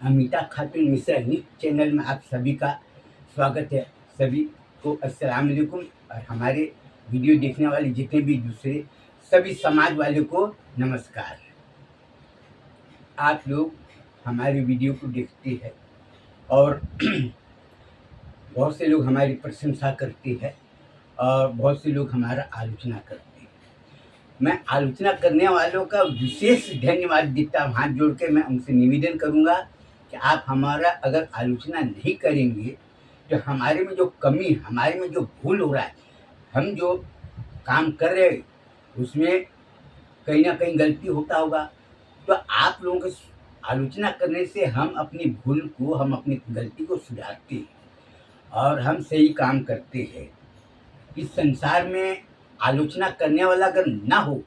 अमिता खातून Mishra news channel में आप सभी का स्वागत है। सभी को अस्सलाम वालेकुम और हमारे वीडियो देखने वाले जितने भी दूसरे सभी समाज वाले को नमस्कार। आप लोग हमारे वीडियो को देखते हैं और बहुत से लोग हमारी प्रशंसा करते हैं और बहुत से लोग हमारा आलोचना करते हैं। मैं आलोचना करने वालों का विशेष धन्यवाद देता हूँ। हाथ जोड़ के मैं उनसे निवेदन करूँगा कि आप हमारा अगर आलोचना नहीं करेंगे तो हमारे में जो कमी, हमारे में जो भूल हो रहा है, हम जो काम कर रहे हैं उसमें कहीं ना कहीं गलती होता होगा। तो आप लोगों के आलोचना करने से हम अपनी भूल को, हम अपनी गलती को सुधारते हैं और हम सही काम करते हैं। इस संसार में आलोचना करने वाला अगर ना हो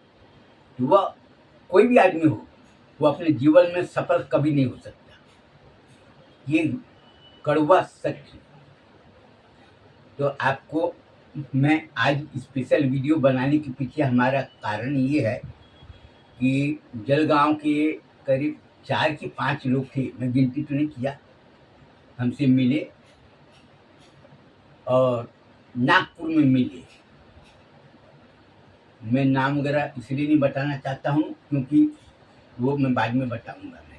तो वह कोई भी आदमी हो, वो अपने जीवन में सफल कभी नहीं हो सकता। ये कड़वा सच। तो आपको मैं आज स्पेशल वीडियो बनाने के पीछे हमारा कारण ये है कि जलगांव के करीब 4 कि 5 लोग थे, मैं गिनती तो नहीं किया, हमसे मिले और नागपुर में मिले। मैं नाम वगैरह इसलिए नहीं बताना चाहता हूँ क्योंकि वो मैं बाद में बताऊंगा। मैं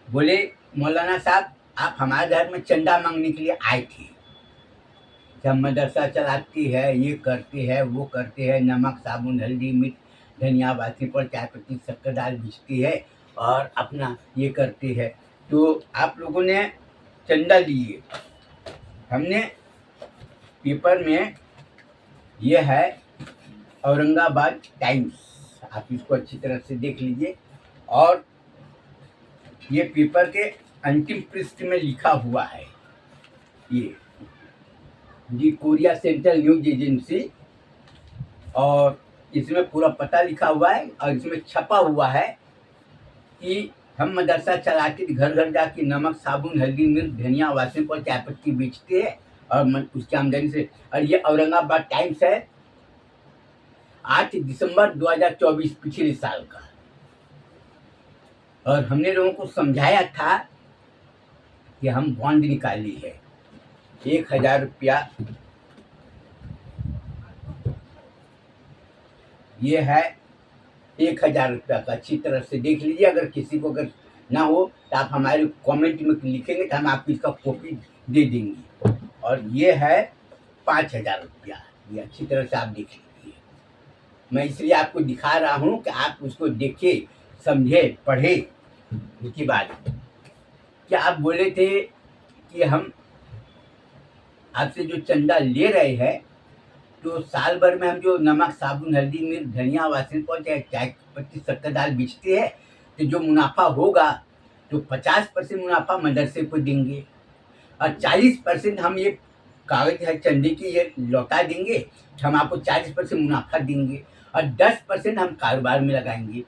बोले, मौलाना साहब आप हमारे घर में चंदा मांगने के लिए आए थे, जब मदरसा चलाती है, ये करते हैं, वो करते हैं, नमक साबुन हल्दी मिर्च धनिया बाती पर चाय पत्ती शक्कर दाल बेचती है और अपना ये करते हैं, तो आप लोगों ने चंदा लिए। हमने पेपर में ये है औरंगाबाद टाइम्स, आप इसको अच्छी तरह से देख लीजिए और ये पेपर के अंतिम पृष्ठ में लिखा हुआ है, ये दी कोरिया सेंट्रल न्यूज एजेंसी, और इसमें पूरा पता लिखा हुआ है और इसमें छपा हुआ है कि हम मदरसा चलाते घर घर जाके नमक साबुन हल्दी मिर्च धनिया वासन पर चाय पत्ती बेचते हैं और उसकी आमदनी से। और ये औरंगाबाद टाइम्स है 8 दिसंबर 2024 पिछले साल का। और हमने लोगों को समझाया था कि हम बॉन्ड निकाली है 1000 रुपया, ये है 1000 रुपया का, अच्छी तरह से देख लीजिए। अगर किसी को अगर ना हो तो आप हमारे कमेंट में लिखेंगे तो हम आपको इसका कॉपी दे देंगे। और ये है 5000 रुपया, ये अच्छी तरह से आप देख लीजिए। मैं इसलिए आपको दिखा रहा हूँ कि आप उसको देखे, समझे, पढ़े। उसके बाद क्या आप बोले थे कि हम आपसे जो चंदा ले रहे हैं तो साल भर में हम जो नमक साबुन हल्दी मिर्च धनिया वासन पर चाय पत्ती शक्कर दाल बेचते हैं तो जो मुनाफा होगा तो 50% मुनाफा मदरसे को देंगे और 40% हम ये कागज है चंदे की ये लौटा देंगे, तो हम आपको 40% मुनाफा देंगे और 10% हम कारोबार में लगाएंगे।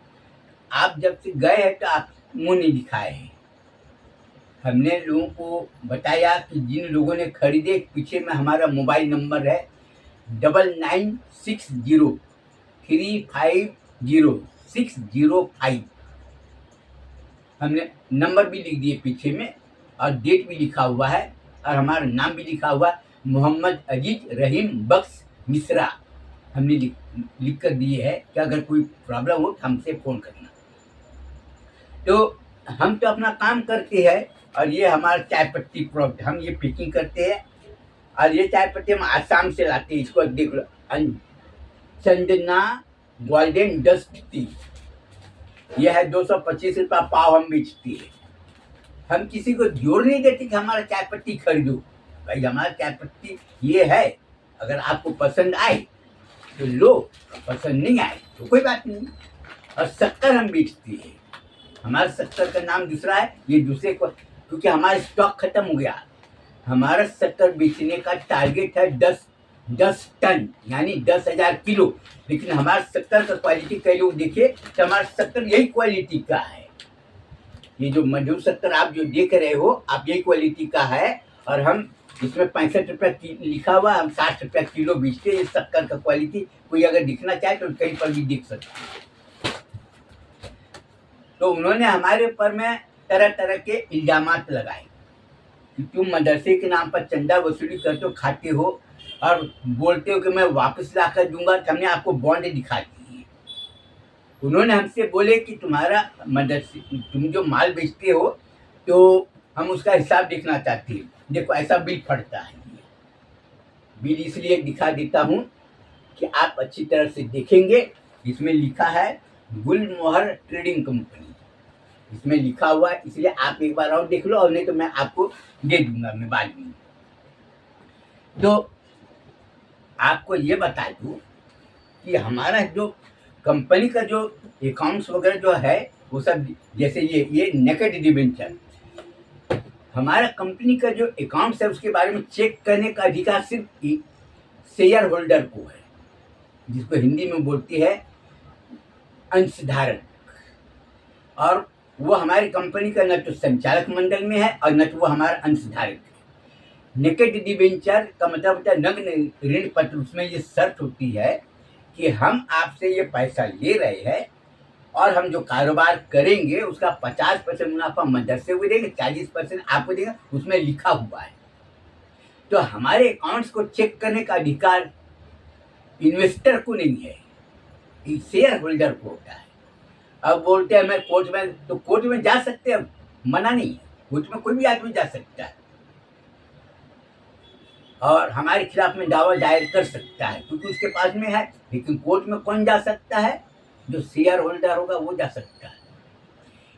आप जब से गए हैं तो आप मुंह नहीं दिखाए हैं। हमने लोगों को बताया कि जिन लोगों ने खरीदे, पीछे में हमारा मोबाइल नंबर है 9960350605। हमने नंबर भी लिख दिए पीछे में और डेट भी लिखा हुआ है और हमारा नाम भी लिखा हुआ है, मोहम्मद अजीज रहीम बख्श मिश्रा। हमने लिख कर दिए है कि अगर कोई प्रॉब्लम हो तो हमसे फ़ोन करना। तो हम तो अपना काम करते हैं और ये हमारा चाय पत्ती प्रोडक्ट, हम ये पैकिंग करते हैं और ये चाय पत्ती हम आसाम से लाते हैं। इसको देख लो, चंदना गोल्डन डस्ट टी, ये है 225 रुपया पाव हम बेचते हैं। हम किसी को जोर नहीं देते कि हमारा चाय पत्ती खरीदो। भाई हमारा चाय पत्ती ये है, अगर आपको पसंद आए तो लो, पसंद नहीं आए तो कोई बात नहीं। और शक्कर हम बेचते हैं, हमारा शक्कर का नाम दूसरा है, ये दूसरे को, क्योंकि हमारा स्टॉक खत्म हो गया। हमारा शक्कर बेचने का टारगेट है 10 टन यानी 10,000 किलो, लेकिन हमारा शक्कर का क्वालिटी कई लोग देखिए तो हमारा शक्कर यही क्वालिटी का है। ये जो मधुर शक्कर आप जो देख रहे हो, आप यही क्वालिटी का है और हम इसमें 65 रुपया लिखा हुआ, हम 60 रुपया किलो बेचते हैं। ये शक्कर का क्वालिटी कोई अगर दिखना चाहे तो कहीं पर भी दिख सकता है। तो उन्होंने हमारे ऊपर में तरह तरह के इल्जामात लगाए कि तुम मदरसे के नाम पर चंदा वसूली करते हो, खाते हो और बोलते हो कि मैं वापस ला कर दूंगा। तो हमने आपको बॉन्ड दिखा दी है। उन्होंने हमसे बोले कि तुम्हारा मदरसे, तुम जो माल बेचते हो तो हम उसका हिसाब देखना चाहते हैं। देखो ऐसा बिल पड़ता है। बिल इसलिए दिखा देता हूँ कि आप अच्छी तरह से देखेंगे। इसमें लिखा है गुलमोहर ट्रेडिंग कंपनी, इसमें लिखा हुआ है, इसलिए आप एक बार और देख लो, और नहीं तो मैं आपको दे दूंगा मैं बाद में। तो आपको ये बता दूं कि हमारा जो कंपनी का जो अकाउंट्स वगैरह जो है वो सब, जैसे ये नेकेड डिबेंचर, हमारा कंपनी का जो अकाउंट्स है उसके बारे में चेक करने का अधिकार सिर्फ शेयर होल्डर को है, जिसको हिंदी में बोलती है अंशधारक। और वो हमारी कंपनी का न तो संचालक मंडल में है और न तो वो हमारा अंशधारक है। नेकेड डिबेंचर का मतलब होता है नग्न ऋण पत्र। उसमें ये शर्त होती है कि हम आपसे ये पैसा ले रहे हैं और हम जो कारोबार करेंगे उसका 50% मुनाफा मदरसे को देंगे, 40% आपको देंगे, उसमें लिखा हुआ है। तो हमारे अकाउंट्स को चेक करने का अधिकार इन्वेस्टर को नहीं है, शेयर होल्डर को होता है। अब बोलते हैं मैं कोर्ट में, तो कोर्ट में जा सकते हैं, मना नहीं है, कोर्ट में कोई भी आदमी जा सकता है और हमारे खिलाफ में दावा दायर कर सकता है, क्योंकि उसके पास में है। लेकिन कोर्ट में कौन जा सकता है? जो शेयर होल्डर होगा वो जा सकता है,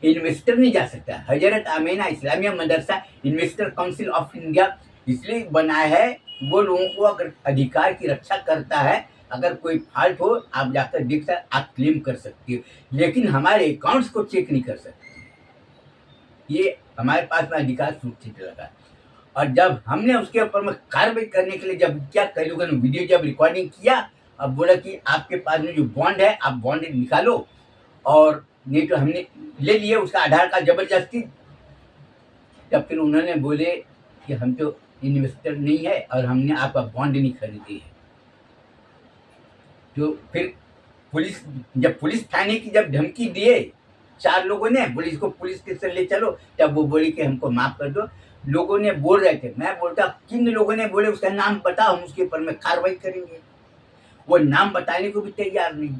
इन्वेस्टर नहीं जा सकता। हजरत आमीना इस्लामिया मदरसा इन्वेस्टर काउंसिल ऑफ इंडिया इसलिए बना है, वो लोगों को अगर अधिकार की रक्षा करता है। अगर कोई फॉल्ट हो आप जाकर देख कर आप क्लेम कर सकते हो, लेकिन हमारे अकाउंट्स को चेक नहीं कर सकते। ये हमारे पास में अधिकार सुरक्षित लगा। और जब हमने उसके ऊपर में कार्रवाई करने के लिए जब क्या, कई लोगों ने वीडियो जब रिकॉर्डिंग किया, अब बोला कि आपके पास में जो बॉन्ड है आप बॉन्ड निकालो, और नहीं तो हमने ले लिए उसका आधार कार्ड जबरदस्ती। तब फिर उन्होंने बोले कि हम तो इन्वेस्टर नहीं है और हमने आपका बॉन्ड नहीं खरीदे है। तो फिर पुलिस, जब पुलिस थाने की जब धमकी दिए 4 लोगों ने, पुलिस को पुलिस के से ले चलो, तब वो बोली कि हमको माफ कर दो। लोगों ने बोल रहे थे, मैं बोलता किन लोगों ने बोले उसका नाम बताओ, हम उसके ऊपर में कार्रवाई करेंगे। वो नाम बताने को भी तैयार नहीं।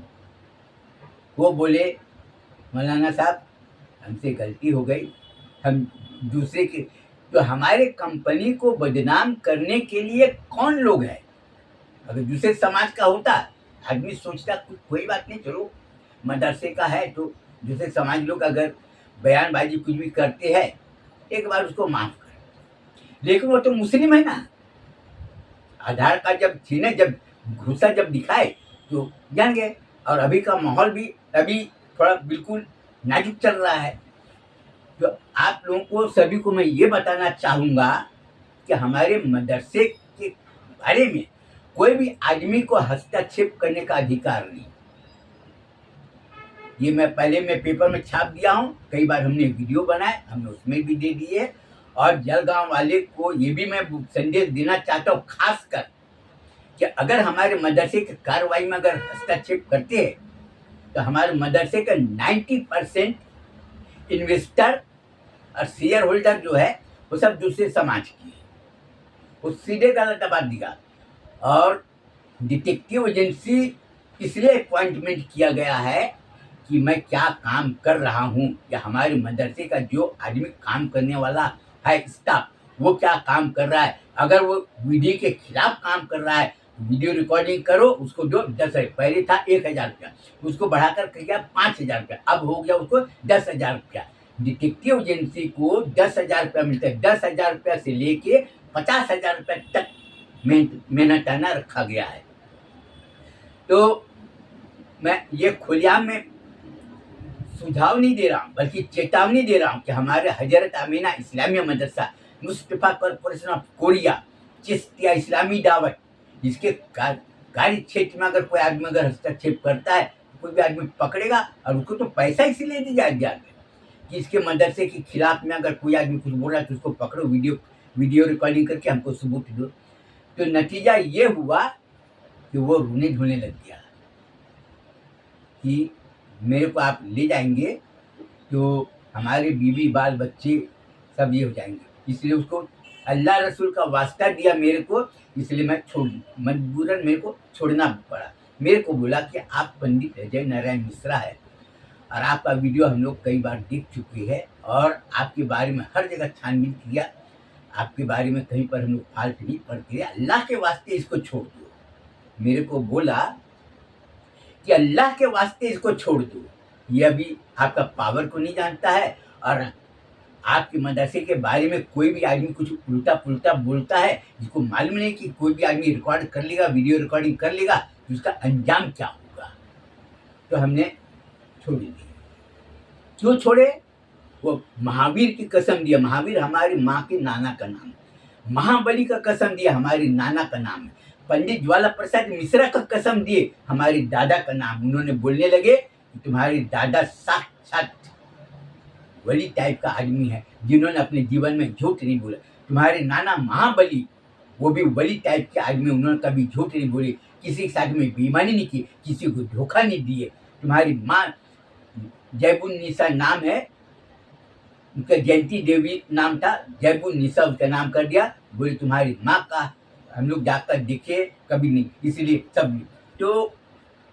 वो बोले मौलाना साहब हमसे गलती हो गई, हम दूसरे के, तो हमारे कंपनी को बदनाम करने के लिए कौन लोग हैं? अगर दूसरे समाज का होता आदमी सोचता कोई बात नहीं, चलो मदरसे का है तो दूसरे समाज लोग अगर बयानबाजी कुछ भी करते हैं एक बार उसको माफ कर। लेकिन वो तो मुस्लिम है ना, आधार कार्ड जब छीने, जब घुसा जब दिखाए तो जान गए। और अभी का माहौल भी अभी थोड़ा बिल्कुल नाजुक चल रहा है। तो आप लोगों को सभी को मैं ये बताना चाहूँगा कि हमारे मदरसे के बारे में कोई भी आदमी को हस्तक्षेप करने का अधिकार नहीं। ये मैं पहले मैं पेपर में छाप दिया हूँ, कई बार हमने वीडियो बनाए, हमने उसमें भी दे दिए। और जलगांव वाले को ये भी मैं संदेश देना चाहता हूँ खासकर कि अगर हमारे मदरसे की कार्रवाई में अगर हस्तक्षेप करते हैं तो हमारे मदरसे का 90% इन्वेस्टर और शेयर होल्डर जो है वो सब दूसरे समाज की है, वो सीधे गलत बात दिखा। और डिटेक्टिव एजेंसी इसलिए अपॉइंटमेंट किया गया है कि मैं क्या काम कर रहा हूँ, या हमारे मदरसे का जो आदमी काम करने वाला है स्टाफ वो क्या काम कर रहा है। अगर वो विधि के खिलाफ काम कर रहा है, वीडियो रिकॉर्डिंग करो, उसको जो 10,000, पहले था 1,000 रुपया, उसको बढ़ाकर किया 5,000 रुपया, अब हो गया उसको 10,000 रुपया। डिटेक्टिव एजेंसी को 10,000 रुपया मिलता है। 10,000 रुपया से लेके 50,000 रुपया तक मेहनताना रखा गया है। तो मैं ये खुलेआम में सुझाव नहीं दे रहा हूँ बल्कि चेतावनी दे रहा हूँ कि हमारे Hazrat Amina Islamia Madrasa, Mustafa corporation of Korea, Chishtia Islami Dawat, इसके कार्य क्षेत्र में अगर कोई आदमी अगर हस्तक्षेप करता है तो कोई भी आदमी पकड़ेगा और उसको तो पैसा इसीलिए दिया जाता है कि इसके मदरसे के खिलाफ में अगर कोई आदमी कुछ बोल रहा है तो उसको पकड़ो, वीडियो रिकॉर्डिंग करके हमको सबूत दो। तो नतीजा ये हुआ कि वो रोने धोने लग गया कि मेरे को आप ले जाएंगे तो हमारे बीवी बाल बच्चे सब ये हो जाएंगे। इसलिए उसको अल्लाह रसूल का वास्ता दिया मेरे को, इसलिए मैं छोड़ मजबूरन मेरे को छोड़ना पड़ा। मेरे को बोला कि आप पंडित अजय नारायण मिश्रा है और आपका वीडियो हम लोग कई बार देख चुके हैं और आपके बारे में हर जगह छानबीन किया, आपके बारे में कहीं पर हम लोग फाल्ट नहीं पड़ते, अल्लाह के वास्ते इसको छोड़ दो। मेरे को बोला कि अल्लाह के वास्ते इसको छोड़ दो, ये अभी आपका पावर को नहीं जानता है और आपके मदरसे के बारे में कोई भी आदमी कुछ उल्टा पुल्टा बोलता है, जिसको मालूम नहीं कि कोई भी आदमी रिकॉर्ड कर लेगा, वीडियो रिकॉर्डिंग कर लेगा तो उसका अंजाम क्या होगा। तो हमने छोड़ दी। क्यों छोड़े? वो महावीर की कसम दिया, महावीर हमारी माँ के नाना का नाम, महाबली का कसम दिया हमारी नाना का नाम है, पंडित ज्वाला प्रसाद मिश्रा का कसम दिए हमारे दादा का नाम। उन्होंने बोलने लगे कि तुम्हारे दादा साक्षात वली टाइप का आदमी है जिन्होंने अपने जीवन में झूठ नहीं बोला। तुम्हारे नाना महाबली वो भी वली टाइप के आदमी, उन्होंने कभी झूठ नहीं बोले, किसी के साथ में बेईमानी नहीं की, किसी को धोखा नहीं दिए। तुम्हारी माँ जयबुन्निसा नाम है, उनका जयंती देवी नाम था, जयबुन्निसा उसका नाम कर दिया। बोले तुम्हारी माँ का हम लोग जाकर देखे कभी नहीं, इसलिए सब। तो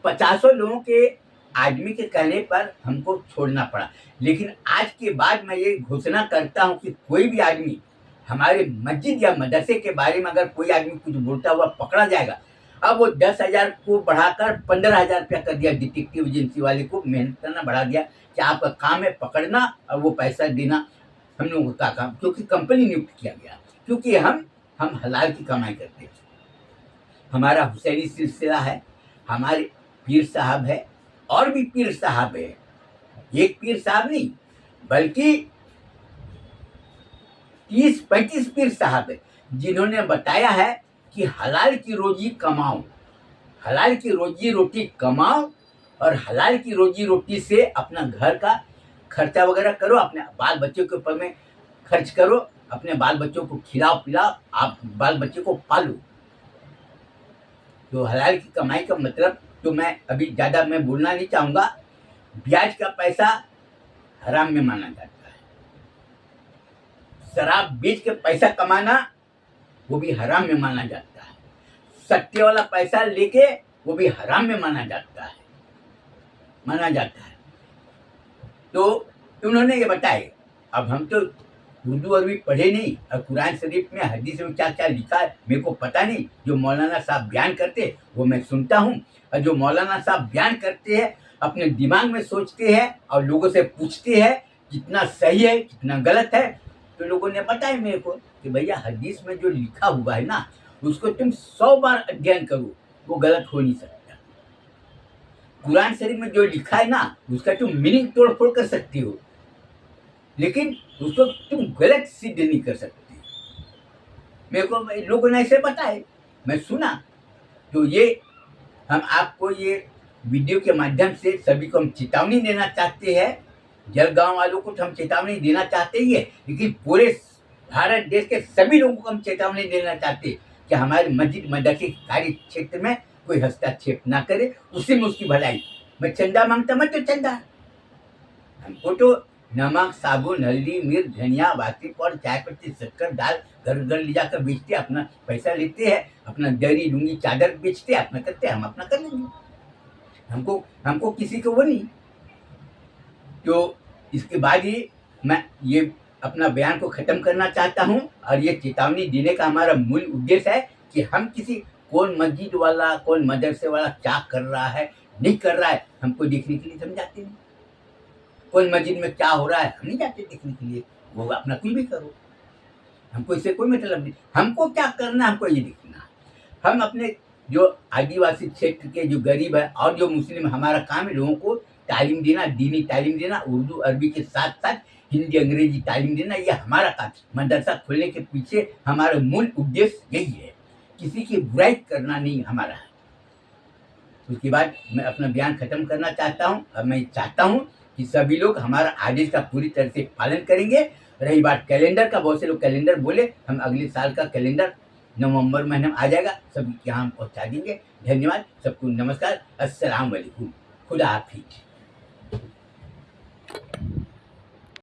50 लोगों के आदमी के कहने पर हमको छोड़ना पड़ा। लेकिन आज के बाद मैं ये घोषणा करता हूँ कि कोई भी आदमी हमारे मस्जिद या मदरसे के बारे में अगर कोई आदमी कुछ बोलता हुआ पकड़ा जाएगा। अब वो 10,000 को बढ़ाकर 15,000 रुपया कर दिया, डिटेक्टिव एजेंसी वाले को मेहनत करना बढ़ा दिया कि आपका काम है पकड़ना और वो पैसा देना हम लोगों का काम, क्योंकि कंपनी नियुक्त किया गया, क्योंकि हम हलाल की कमाई करते हैं। हमारा हुसैनी सिलसिला है, हमारे पीर साहब है और भी पीर साहब है, एक पीर साहब नहीं बल्कि 30-35 पीर साहब है जिन्होंने बताया है कि हलाल की रोजी कमाओ, हलाल की रोजी रोटी कमाओ और हलाल की रोजी रोटी से अपना घर का खर्चा वगैरह करो, अपने बाल बच्चों के ऊपर में खर्च करो, अपने बाल बच्चों को खिलाओ पिलाओ, आप बाल बच्चे को पालो। तो हलाल की कमाई का मतलब तो मैं अभी ज़्यादा मैं बोलना नहीं चाहूँगा। ब्याज का पैसा हराम में माना जाता है, शराब बेच के पैसा कमाना वो भी हराम में माना जाता है, सट्टे वाला पैसा लेके वो भी हराम में माना जाता है। तो उन्होंने ये बताए। अब हम तो उर्दू अरबी पढ़े नहीं और कुरान शरीफ में हदीस में क्या क्या लिखा है मेरे को पता नहीं। जो मौलाना साहब बयान करते वो मैं सुनता हूँ और जो मौलाना साहब बयान करते हैं अपने दिमाग में सोचते हैं और लोगों से पूछते हैं कितना सही है कितना गलत है। तो लोगों ने बताया मेरे को कि भैया हदीस में जो लिखा हुआ है ना उसको तुम 100 बार अध्ययन करो वो गलत हो नहीं सकता। कुरान शरीफ में जो लिखा है ना उसका तुम मीनिंग तोड़ फोड़ कर सकती हो, लेकिन उसको तुम गलत सिद्ध नहीं कर सकती। मेरे को लोगों ने ऐसे बताए, मैं सुना। तो ये हम आपको ये वीडियो के माध्यम से सभी को हम चेतावनी देना चाहते हैं। जलगांव वालों को तो हम चेतावनी देना चाहते ही है, लेकिन पूरे भारत देश के सभी लोगों को हम चेतावनी देना चाहते हैं कि हमारे मस्जिद मदरसे कार्य क्षेत्र में कोई हस्तक्षेप ना करे, उसी में उसकी भलाई। मैं चंदा मांगता मत तो चंदा, हमको तो नमक साबुन हल्दी मिर्च धनिया बाकी और चाय पत्ती शक्कर दाल घर घर ले जाकर बेचते, अपना पैसा लेते हैं, अपना दरी लुंगी चादर बेचते, अपना करते, हम अपना कर लेंगे। हमको किसी को वो नहीं। तो इसके बाद ही मैं ये अपना बयान को ख़त्म करना चाहता हूँ और ये चेतावनी देने का हमारा मूल उद्देश्य है कि हम किसी कौन मस्जिद वाला कौन मदरसे वाला क्या कर रहा है नहीं कर रहा है हमको देखने के लिए समझाते नहीं। कौन मस्जिद में क्या हो रहा है हम नहीं जाते देखने के लिए, वो अपना कुछ भी करो, हमको इससे कोई मतलब नहीं। हमको क्या करना हमको ये देखना। हम अपने जो आदिवासी क्षेत्र के जो गरीब है और जो मुस्लिम हमारा काम है लोगों को तालीम देना, दीनी तालीम देना, उर्दू अरबी के साथ साथ हिंदी अंग्रेजी तालीम देना, ये हमारा काम। मदरसा खोलने के पीछे हमारा मूल उद्देश्य यही है, किसी की बुराई करना नहीं हमारा है। उसके बाद मैं अपना बयान खत्म करना चाहता हूँ और मैं चाहता हूँ कि सभी लोग हमारा आदेश का पूरी तरह से पालन करेंगे। रही बात कैलेंडर का, बहुत से लोग कैलेंडर बोले, हम अगले साल का कैलेंडर नवंबर महीने में आ जाएगा, सभी के यहाँ पहुँचा देंगे। धन्यवाद, सबको नमस्कार, अस्सलाम वालेकुम, खुदा हाफिज।